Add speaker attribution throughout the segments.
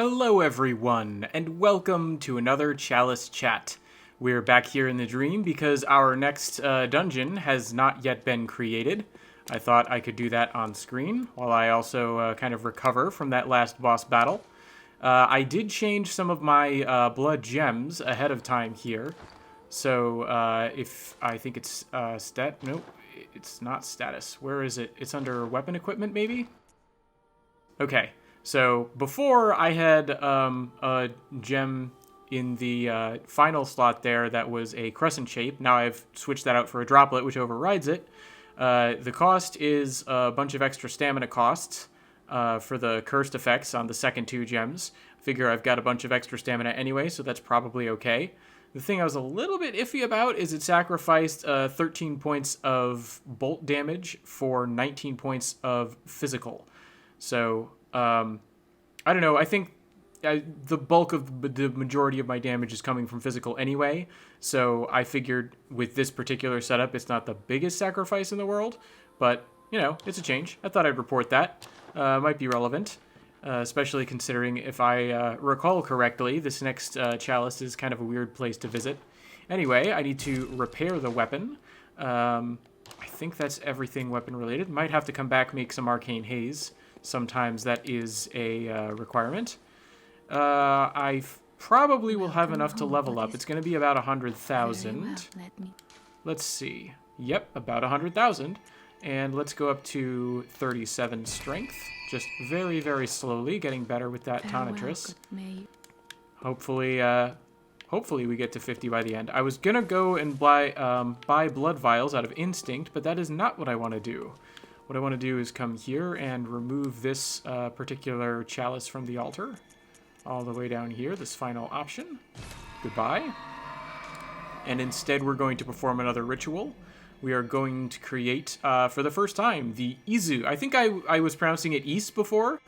Speaker 1: Hello everyone, and welcome to another Chalice chat. We're back here in the dream because our next dungeon has not yet been created. I thought I could do that on screen, while I also kind of recover from that last boss battle. I did change some of my blood gems ahead of time here. So if I think it's nope, it's not status. Where is it? It's under weapon equipment, maybe? Okay. So before I had a gem in the final slot there that was a crescent shape. Now I've switched that out for a droplet, which overrides it. The cost is a bunch of extra stamina costs for the cursed effects on the second two gems. Figure I've got a bunch of extra stamina anyway, so that's probably okay. The thing I was a little bit iffy about is it sacrificed 13 points of bolt damage for 19 points of physical. So I don't know. I think the bulk of the majority of my damage is coming from physical anyway. So I figured with this particular setup, it's not the biggest sacrifice in the world. But, you know, it's a change. I thought I'd report that. Might be relevant. Especially considering, if I recall correctly, this next Chalice is kind of a weird place to visit. Anyway, I need to repair the weapon. I think that's everything weapon related. Might have to come back, make some arcane haze. Sometimes that is a requirement. I probably will have enough to level up. It's going to be about 100,000. Let's see. Yep, about 100,000. And let's go up to 37 strength. Just very, very slowly, getting better with that tonitrus. Hopefully we get to 50 by the end. I was going to go and buy blood vials out of instinct, but that is not what I want to do. What I want to do is come here and remove this particular chalice from the altar. All the way down here, this final option. Goodbye. And instead we're going to perform another ritual. We are going to create, for the first time, the Isz. I think I was pronouncing it Isz before,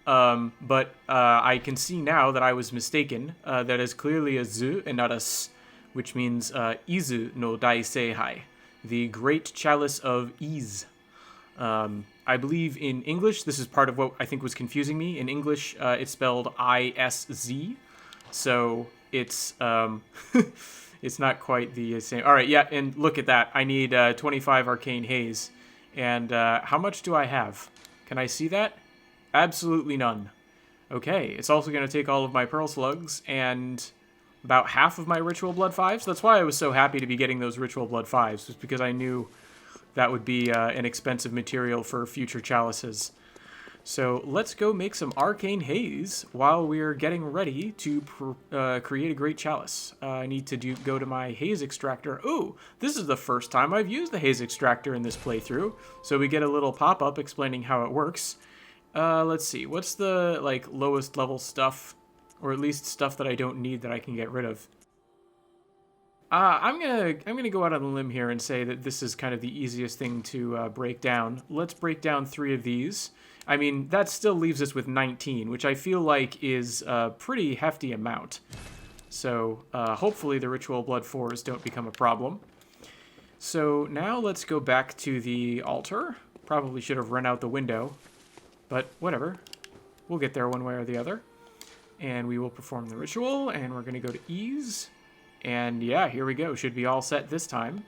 Speaker 1: but I can see now that I was mistaken. That is clearly a Z and not a S, which means Isz no Daisei, the Great Chalice of Isz. I believe in English, this is part of what I think was confusing me. In English, it's spelled I-S-Z, so it's it's not quite the same. All right, yeah, and look at that. I need 25 arcane haze, and how much do I have? Can I see that? Absolutely none. Okay, it's also going to take all of my pearl slugs and about half of my ritual blood 5s. That's why I was so happy to be getting those ritual blood 5s, was because I knew that would be an expensive material for future chalices. So let's go make some arcane haze while we're getting ready to create a great chalice. I need to go to my haze extractor. Ooh, this is the first time I've used the haze extractor in this playthrough. So we get a little pop-up explaining how it works. Let's see, what's the lowest level stuff, or at least stuff that I don't need that I can get rid of? I'm gonna go out on a limb here and say that this is kind of the easiest thing to break down. Let's break down 3 of these. I mean, that still leaves us with 19, which I feel like is a pretty hefty amount. So hopefully the ritual blood 4s don't become a problem. So now let's go back to the altar. Probably should have run out the window, but whatever. We'll get there one way or the other. And we will perform the ritual, and we're gonna go to Isz. And yeah, here we go. Should be all set this time.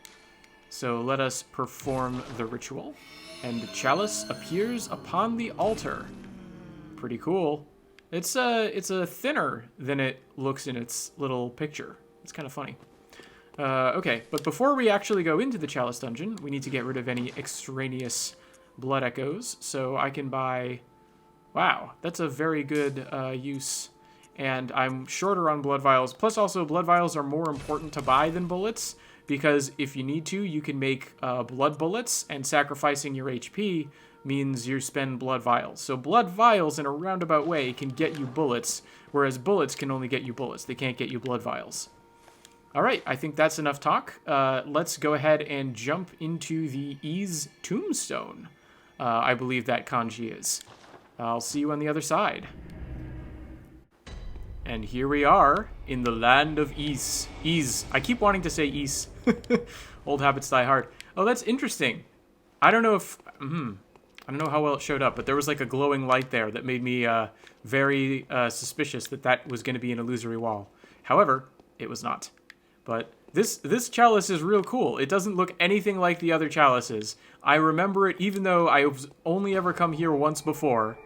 Speaker 1: So let us perform the ritual. And the chalice appears upon the altar. Pretty cool. It's a thinner than it looks in its little picture. It's kind of funny. Okay, but before we actually go into the chalice dungeon, we need to get rid of any extraneous blood echoes. So I can buy... Wow, that's a very good use. And I'm shorter on blood vials. Plus, also, blood vials are more important to buy than bullets, because if you need to, you can make blood bullets, and sacrificing your HP means you spend blood vials. So blood vials, in a roundabout way, can get you bullets, whereas bullets can only get you bullets. They can't get you blood vials. All right, I think that's enough talk. Let's go ahead and jump into the Isz tombstone. I believe that kanji is. I'll see you on the other side. And here we are in the land of Isz. Isz. I keep wanting to say Isz. Old habits die hard. Oh, that's interesting. I don't know if... I don't know how well it showed up, but there was like a glowing light there that made me very suspicious that that was going to be an illusory wall. However, it was not. But this chalice is real cool. It doesn't look anything like the other chalices. I remember it even though I've only ever come here once before.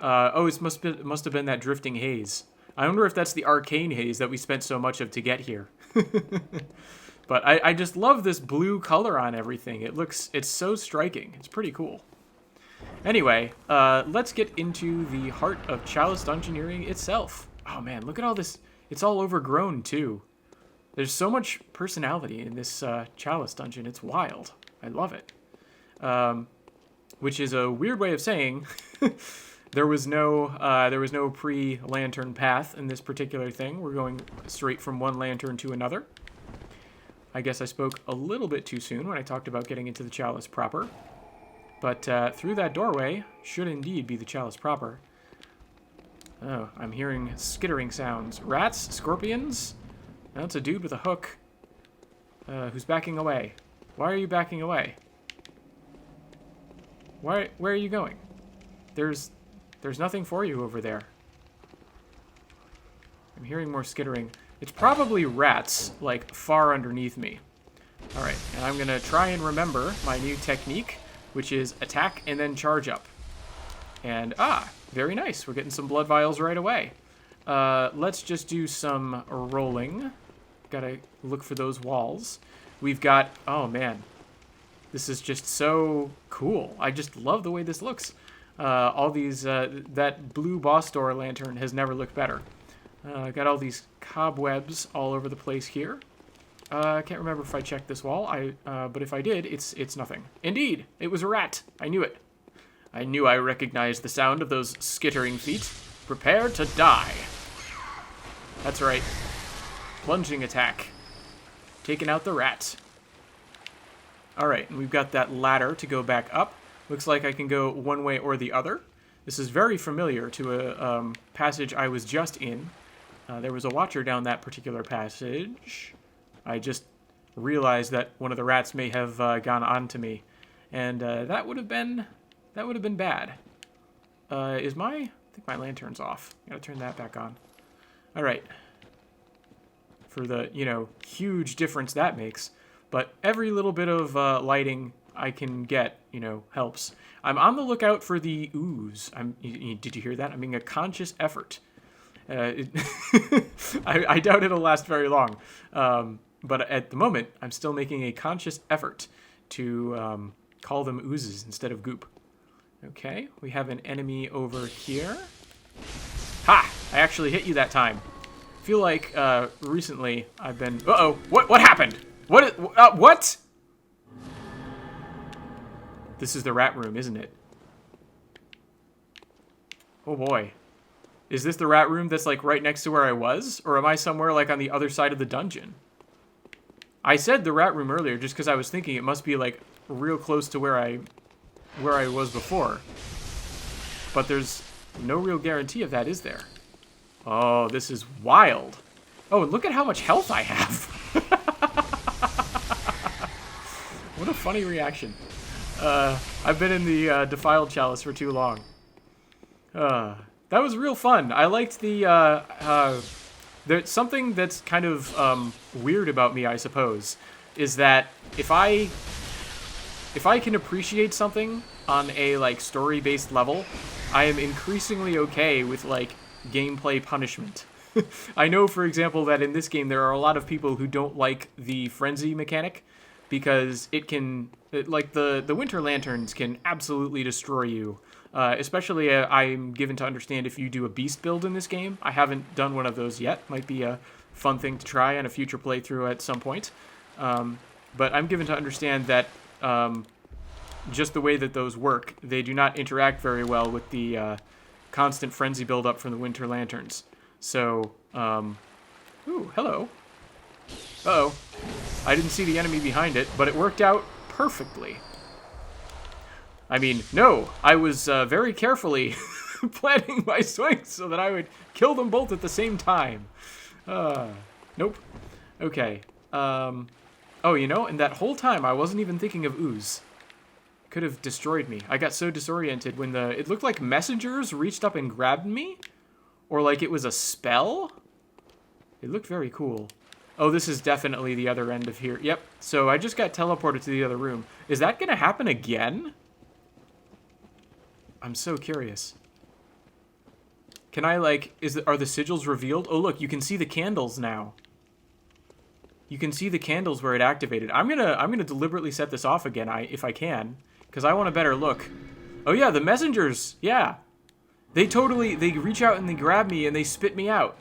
Speaker 1: Oh, it must have been that drifting haze. I wonder if that's the arcane haze that we spent so much of to get here. But I just love this blue color on everything. It's so striking. It's pretty cool. Anyway, let's get into the heart of Chalice Dungeoneering itself. Oh man, look at all this. It's all overgrown too. There's so much personality in this Chalice dungeon. It's wild. I love it. Which is a weird way of saying there was no pre-lantern path in this particular thing. We're going straight from one lantern to another. I guess I spoke a little bit too soon when I talked about getting into the Chalice proper. But through that doorway should indeed be the Chalice proper. Oh, I'm hearing skittering sounds. Rats? Scorpions? That's a dude with a hook. Who's backing away? Why are you backing away? Where are you going? There's nothing for you over there. I'm hearing more skittering. It's probably rats, like, far underneath me. Alright, and I'm gonna try and remember my new technique, which is attack and then charge up. And, very nice. We're getting some blood vials right away. Let's just do some rolling. Gotta look for those walls. We've got... Oh, man. This is just so cool. I just love the way this looks. All these... that blue boss door lantern has never looked better. Got all these cobwebs all over the place here. I can't remember if I checked this wall. But if I did, it's nothing. Indeed, it was a rat. I knew it. I knew I recognized the sound of those skittering feet. Prepare to die. That's right. Plunging attack. Taking out the rat. Alright, and we've got that ladder to go back up. Looks like I can go one way or the other. This is very familiar to a passage I was just in. There was a watcher down that particular passage. I just realized that one of the rats may have gone on to me. And that would have been bad. I think my lantern's off. Gotta turn that back on. Alright. For the, huge difference that makes. But every little bit of lighting I can get, helps. I'm on the lookout for the ooze. Did you hear that? I'm making a conscious effort. I doubt it'll last very long. But at the moment, I'm still making a conscious effort to call them oozes instead of goop. Okay, we have an enemy over here. Ha! I actually hit you that time. I feel like recently I've been... Uh-oh! What happened? What? This is the rat room, isn't it? Oh boy. Is this the rat room that's like right next to where I was? Or am I somewhere like on the other side of the dungeon? I said the rat room earlier just because I was thinking it must be like real close to where I was before. But there's no real guarantee of that, is there? Oh, this is wild. Oh, and look at how much health I have. What a funny reaction. I've been in the Defiled Chalice for too long. That was real fun. I liked the... there's something that's kind of weird about me, I suppose, is that if I can appreciate something on a like story-based level, I am increasingly okay with like gameplay punishment. I know, for example, that in this game there are a lot of people who don't like the frenzy mechanic because the winter lanterns can absolutely destroy you. Especially, I'm given to understand if you do a beast build in this game. I haven't done one of those yet. Might be a fun thing to try on a future playthrough at some point. But I'm given to understand that just the way that those work, they do not interact very well with the constant frenzy buildup from the winter lanterns. So, ooh, hello. Uh-oh. I didn't see the enemy behind it, but it worked out perfectly. I mean, no, I was very carefully planning my swings so that I would kill them both at the same time. Nope. Okay. Oh, and that whole time I wasn't even thinking of ooze. Could have destroyed me. I got so disoriented when it looked like messengers reached up and grabbed me. Or like it was a spell. It looked very cool. Oh, this is definitely the other end of here. Yep. So I just got teleported to the other room. Is that going to happen again? I'm so curious. Can I, like, are the sigils revealed? Oh, look, you can see the candles now. You can see the candles where it activated. I'm gonna deliberately set this off again, if I can, because I want a better look. Oh yeah, the messengers. Yeah, they reach out and they grab me and they spit me out.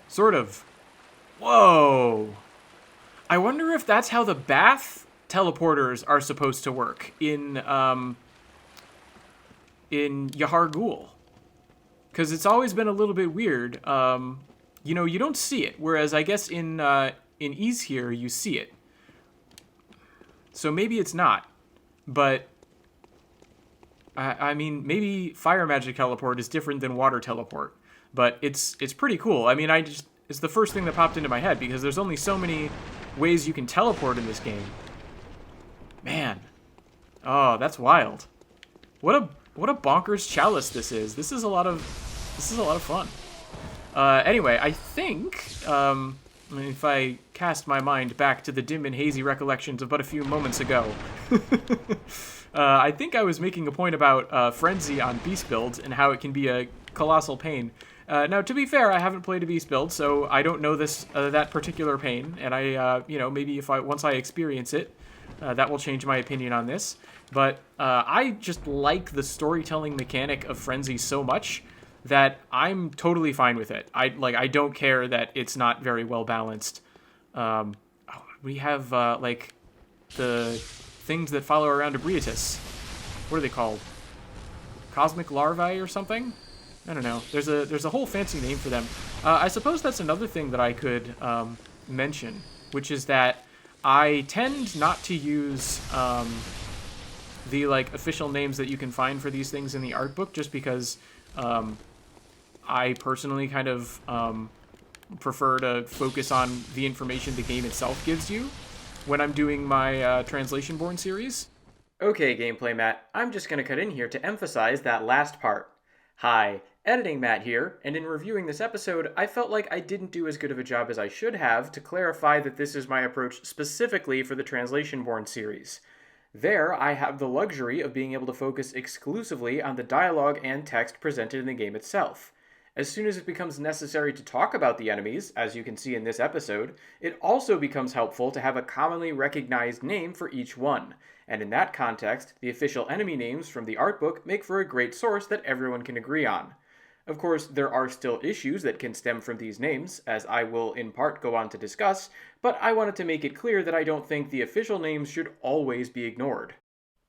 Speaker 1: Sort of. Whoa. I wonder if that's how the bath teleporters are supposed to work in Yahar Ghul. Because it's always been a little bit weird. You know, you don't see it, whereas I guess in Isz here, you see it. So maybe it's not. But, I mean, maybe fire magic teleport is different than water teleport. But it's pretty cool. I mean, it's the first thing that popped into my head, because there's only so many ways you can teleport in this game. Man. Oh, that's wild. What a bonkers chalice this is. This is a lot of fun. Anyway, I think if I cast my mind back to the dim and hazy recollections of but a few moments ago, I think I was making a point about frenzy on beast builds and how it can be a colossal pain. Now, to be fair, I haven't played a beast build, so I don't know that particular pain, and I, you know, maybe once I experience it, that will change my opinion on this. But I just like the storytelling mechanic of frenzy so much that I'm totally fine with it. I don't care that it's not very well balanced. We have like the things that follow around Ebrietas. What are they called? Cosmic larvae or something? I don't know. There's a whole fancy name for them. I suppose that's another thing that I could mention, which is that I tend not to use the like official names that you can find for these things in the art book, just because I personally kind of prefer to focus on the information the game itself gives you when I'm doing my Translation-Born series. Okay, Gameplay Matt, I'm just going to cut in here to emphasize that last part. Hi, Editing Matt here, and in reviewing this episode, I felt like I didn't do as good of a job as I should have to clarify that this is my approach specifically for the Translation-Born series. There, I have the luxury of being able to focus exclusively on the dialogue and text presented in the game itself. As soon as it becomes necessary to talk about the enemies, as you can see in this episode, it also becomes helpful to have a commonly recognized name for each one. And in that context, the official enemy names from the art book make for a great source that everyone can agree on. Of course, there are still issues that can stem from these names, as I will in part go on to discuss, but I wanted to make it clear that I don't think the official names should always be ignored.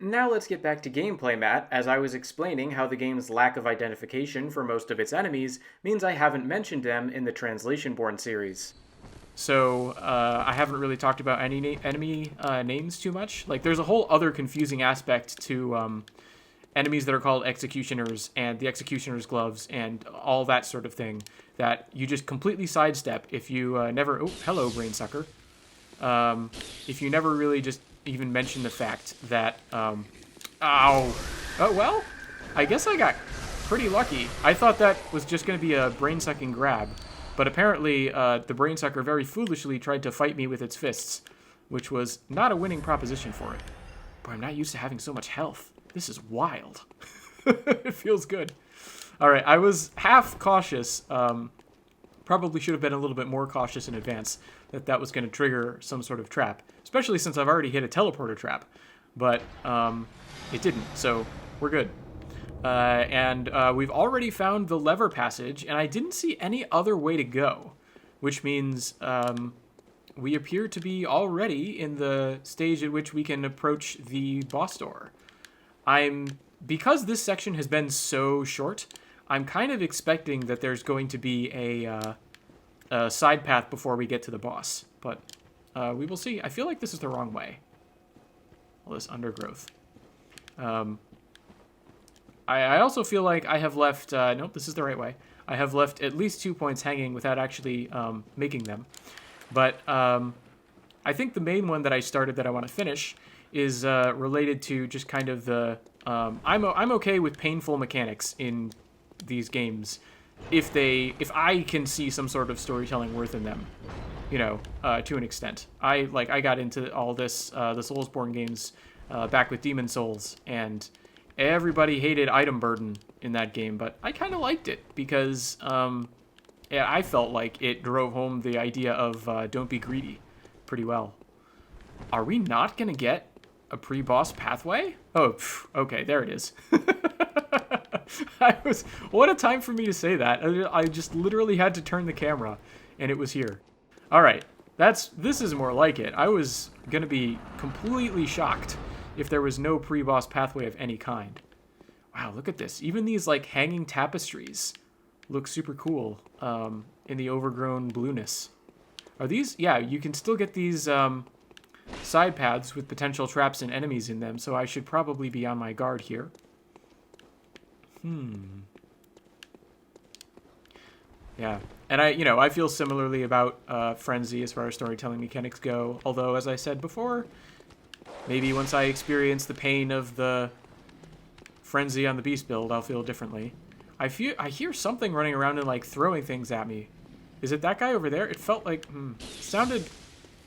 Speaker 1: Now let's get back to gameplay, Matt, as I was explaining how the game's lack of identification for most of its enemies means I haven't mentioned them in the Translation-Born series. So, I haven't really talked about any enemy names too much. Like, there's a whole other confusing aspect to enemies that are called executioners and the executioner's gloves and all that sort of thing that you just completely sidestep if you never... Oh, hello, brain sucker. If you never really just even mention the fact that... Ow! Oh, well, I guess I got pretty lucky. I thought that was just going to be a brain-sucking grab. But apparently, the brain sucker very foolishly tried to fight me with its fists, which was not a winning proposition for it. Boy, I'm not used to having so much health. This is wild. It feels good. All right, I was half cautious. Probably should have been a little bit more cautious in advance that was going to trigger some sort of trap, especially since I've already hit a teleporter trap. But it didn't, so we're good. And we've already found the lever passage, and I didn't see any other way to go, which means we appear to be already in the stage at which we can approach the boss door. Because this section has been so short, I'm kind of expecting that there's going to be a side path before we get to the boss, but we will see. I feel like this is the wrong way. All this undergrowth. I also feel like I have left... nope, this is the right way. I have left at least 2 points hanging without actually making them. But I think the main one that I started that I want to finish is related to just kind of the... I'm okay with painful mechanics in these games if I can see some sort of storytelling worth in them, you know, to an extent. I got into all this, the Soulsborne games back with Demon Souls, and everybody hated item burden in that game, but I kind of liked it because yeah, I felt like it drove home the idea of don't be greedy pretty well. Are we not going to get a pre-boss pathway? Oh, okay, there it is. What a time for me to say that. I just literally had to turn the camera, and it was here. All right, this is more like it. I was going to be completely shocked if there was no pre-boss pathway of any kind. Wow, look at this. Even these, like, hanging tapestries look super cool in the overgrown blueness. Are these... Yeah, you can still get these side paths with potential traps and enemies in them, so I should probably be on my guard here. Yeah, and I feel similarly about Frenzy as far as storytelling mechanics go, although, as I said before, maybe once I experience the pain of the Frenzy on the Beast build, I'll feel differently. I hear something running around and, like, throwing things at me. Is it that guy over there? It felt like,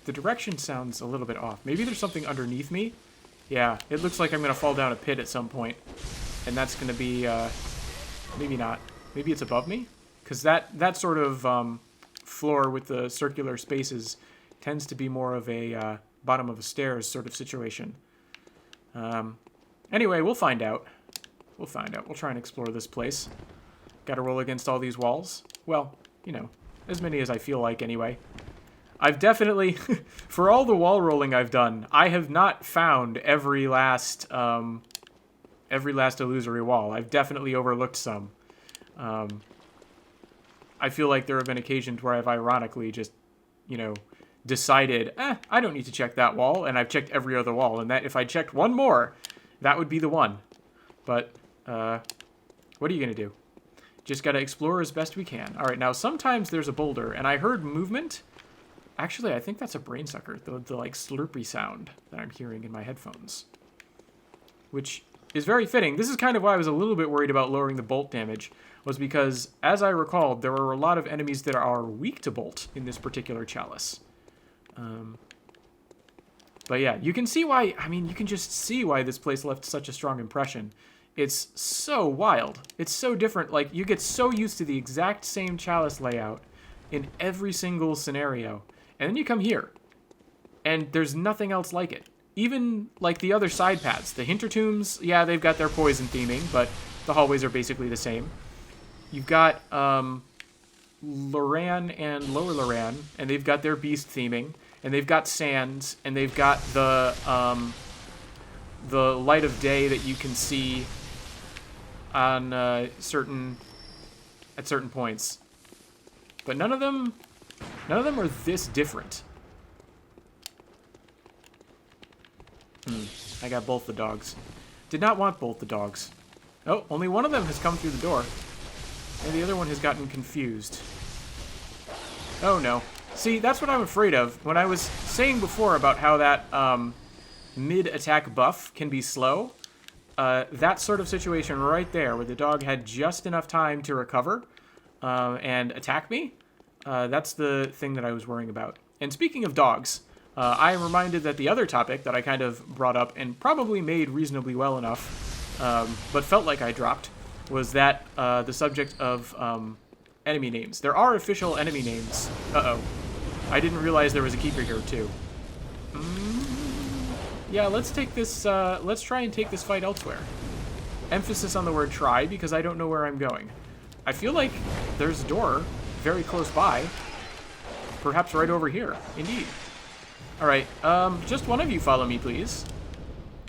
Speaker 1: the direction sounds a little bit off. Maybe there's something underneath me? Yeah, it looks like I'm going to fall down a pit at some point. And that's going to be, maybe not. Maybe it's above me? Because that sort of floor with the circular spaces tends to be more of a bottom of a stairs sort of situation. Anyway, we'll find out. We'll find out. We'll try and explore this place. Gotta roll against all these walls. Well, you know, as many as I feel like anyway. I've definitely, for all the wall rolling I've done, I have not found every last illusory wall. I've definitely overlooked some. I feel like there have been occasions where I've ironically just, you know, decided, I don't need to check that wall, and I've checked every other wall, and that if I checked one more, that would be the one. But, what are you going to do? Just got to explore as best we can. All right, now sometimes there's a boulder, and I heard movement. Actually, I think that's a brain sucker, the like slurpy sound that I'm hearing in my headphones, which is very fitting. This is kind of why I was a little bit worried about lowering the bolt damage, was because, as I recalled, there were a lot of enemies that are weak to bolt in this particular chalice. But yeah, you can see why, you can just see why this place left such a strong impression. It's so wild. It's so different. Like, you get so used to the exact same chalice layout in every single scenario. And then you come here, and there's nothing else like it. Even, like, the other side paths. The Hintertombs, yeah, they've got their poison theming, but the hallways are basically the same. You've got Loran and Lower Loran, and they've got their beast theming, and they've got sands, and they've got the light of day that you can see on certain points. But none of them are this different. I got both the dogs. Did not want both the dogs. Oh, only one of them has come through the door. And the other one has gotten confused. Oh no. See, that's what I'm afraid of. When I was saying before about how that mid-attack buff can be slow, that sort of situation right there, where the dog had just enough time to recover and attack me, that's the thing that I was worrying about. And speaking of dogs, I am reminded that the other topic that I kind of brought up and probably made reasonably well enough, but felt like I dropped, was that the subject of enemy names. There are official enemy names. Uh-oh. I didn't realize there was a keeper here, too. Yeah, let's take this, let's try and take this fight elsewhere. Emphasis on the word try, because I don't know where I'm going. I feel like there's a door very close by. Perhaps right over here. Indeed. Alright, just one of you follow me, please.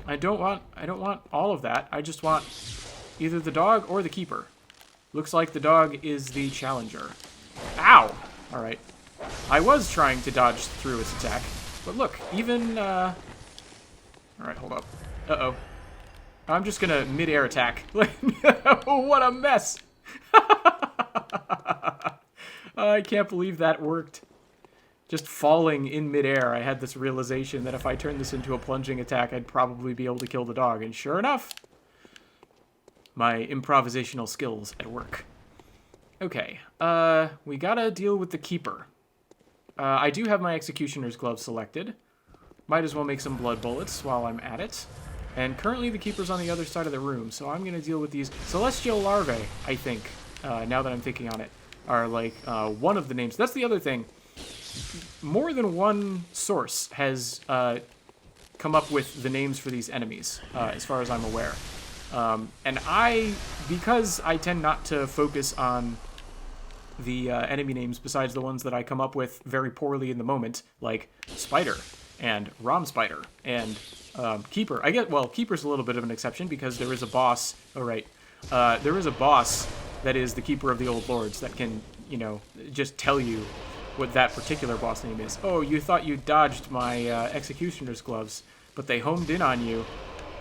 Speaker 1: I don't want all of that. I just want either the dog or the keeper. Looks like the dog is the challenger. Ow! Alright. I was trying to dodge through its attack. But look, even, Alright, hold up. Uh-oh. I'm just gonna mid-air attack. What a mess! I can't believe that worked. just falling in midair, I had this realization that if I turned this into a plunging attack, I'd probably be able to kill the dog. And sure enough, my improvisational skills at work. Okay, we gotta deal with the Keeper. I do have my Executioner's Glove selected. Might as well make some blood bullets while I'm at it. And currently the Keeper's on the other side of the room, so I'm gonna deal with these Celestial Larvae, I think, now that I'm thinking on it, are like one of the names. That's the other thing. More than one source has come up with the names for these enemies, as far as I'm aware. And because I tend not to focus on the enemy names besides the ones that I come up with very poorly in the moment, like Spider and Rom Spider and Keeper. Well, Keeper's a little bit of an exception because there is a boss. Oh, right. There is a boss that is the Keeper of the Old Lords that can, just tell you what that particular boss name is. Oh, you thought you dodged my Executioner's Gloves, but they homed in on you.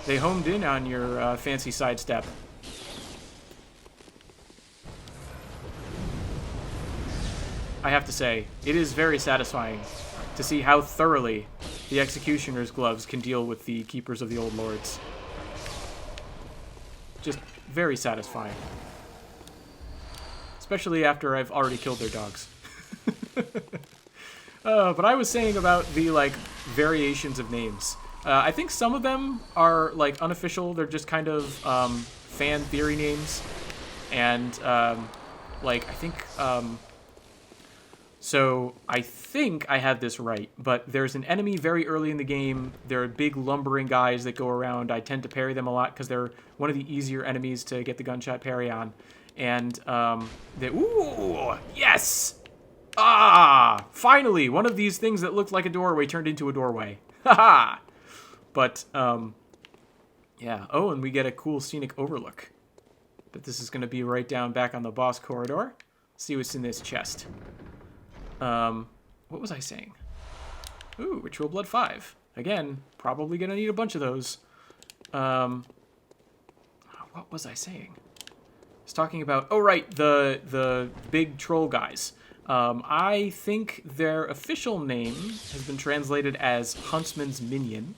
Speaker 1: They homed in on your fancy sidestep. I have to say, it is very satisfying to see how thoroughly the Executioner's Gloves can deal with the Keepers of the Old Lords. Just very satisfying. Especially after I've already killed their dogs. But I was saying about the, variations of names. I think some of them are, unofficial. They're just kind of fan theory names. And, I think... So I think I have this right, but there's an enemy very early in the game. They're big lumbering guys that go around. I tend to parry them a lot because they're one of the easier enemies to get the gunshot parry on. And, ooh, yes! Ah! Finally! One of these things that looked like a doorway turned into a doorway. Haha! But, yeah. Oh, and we get a cool scenic overlook. But this is going to be right down back on the boss corridor. Let's see what's in this chest. What was I saying? Ooh, Ritual Blood 5. Again, probably gonna need a bunch of those. What was I saying? I was talking about, oh right, the big troll guys. I think their official name has been translated as Huntsman's Minion,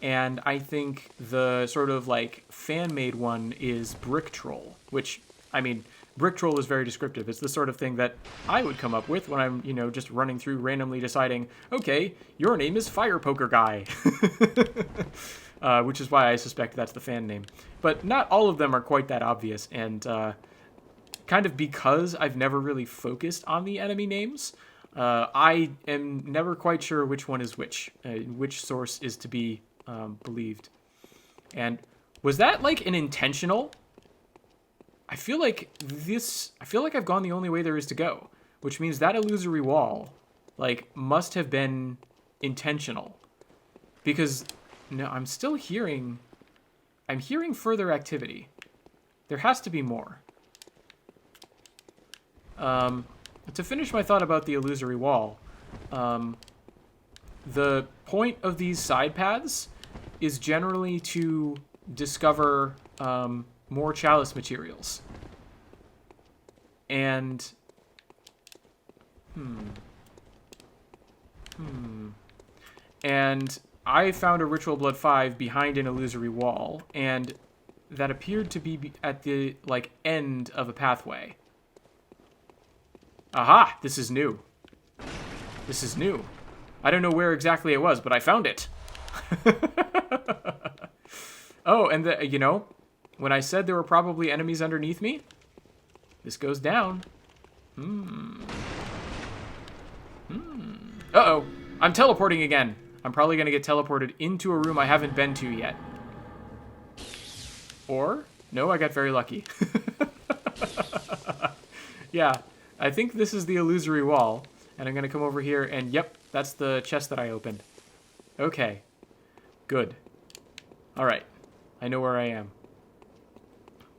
Speaker 1: and I think the sort of fan-made one is Brick Troll, which, I mean, Brick Troll is very descriptive. It's the sort of thing that I would come up with when I'm, just running through randomly deciding, okay, your name is Fire Poker Guy. Which is why I suspect that's the fan name. But not all of them are quite that obvious, and kind of because I've never really focused on the enemy names, I am never quite sure which one is which source is to be believed. And was that an intentional... I feel like I've gone the only way there is to go, which means that illusory wall, must have been intentional. Because, no, I'm hearing further activity. There has to be more. To finish my thought about the illusory wall, the point of these side paths is generally to discover, more Chalice materials. And... And I found a Ritual Blood 5 behind an illusory wall, and that appeared to be at the, end of a pathway. Aha! This is new. This is new. I don't know where exactly it was, but I found it. Oh, and when I said there were probably enemies underneath me, this goes down. Uh-oh. I'm teleporting again. I'm probably going to get teleported into a room I haven't been to yet. Or, no, I got very lucky. Yeah, I think this is the illusory wall. And I'm going to come over here and, yep, that's the chest that I opened. Okay. Good. All right. I know where I am.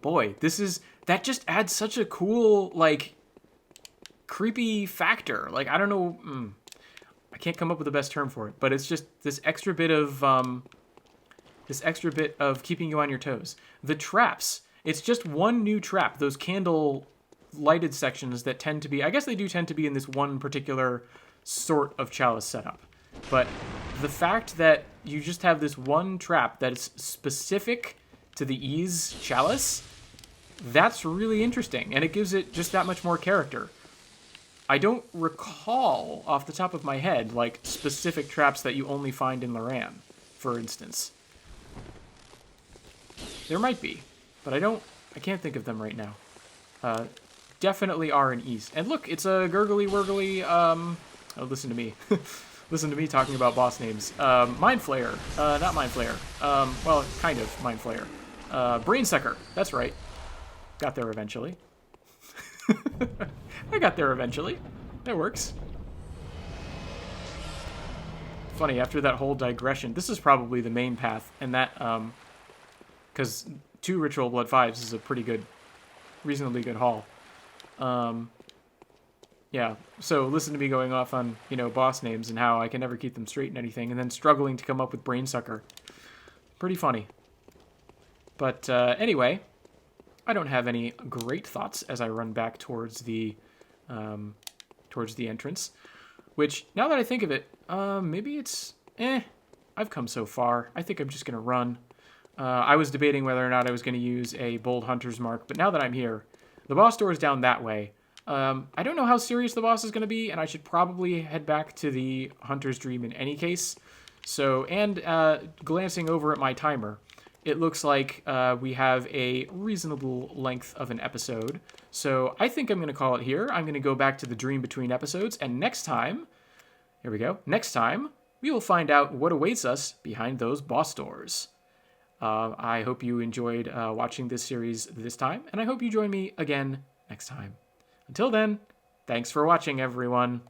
Speaker 1: Boy, that just adds such a cool, creepy factor. I don't know, I can't come up with the best term for it, but it's just this extra bit of keeping you on your toes. The traps, it's just one new trap, those candle lighted sections that tend to be, I guess they do tend to be in this one particular sort of Chalice setup. But the fact that you just have this one trap that is specific to the Isz Chalice, that's really interesting, and it gives it just that much more character. I don't recall off the top of my head, like, specific traps that you only find in Loran, for instance. There might be, but I can't think of them right now. Definitely are in Isz. And look, it's a gurgly wurgly, oh, listen to me. Listen to me talking about boss names. Mind Flayer. Not Mind Flayer. Well, kind of Mind Flayer. Brain Sucker. That's right. Got there eventually. I got there eventually. That works. Funny, after that whole digression, this is probably the main path, and that, because 2 Ritual Blood 5s is a pretty good, reasonably good haul. Yeah, so listen to me going off on, boss names and how I can never keep them straight and anything, and then struggling to come up with Brain Sucker. Pretty funny. But anyway, I don't have any great thoughts as I run back towards the entrance. Which, now that I think of it, maybe it's, I've come so far. I think I'm just going to run. I was debating whether or not I was going to use a Bold Hunter's Mark, but now that I'm here, the boss door is down that way. I don't know how serious the boss is going to be, and I should probably head back to the Hunter's Dream in any case. So, and glancing over at my timer, it looks like we have a reasonable length of an episode. So I think I'm going to call it here. I'm going to go back to the dream between episodes, and next time, here we go, next time, we will find out what awaits us behind those boss doors. I hope you enjoyed watching this series this time, and I hope you join me again next time. Until then, thanks for watching, everyone.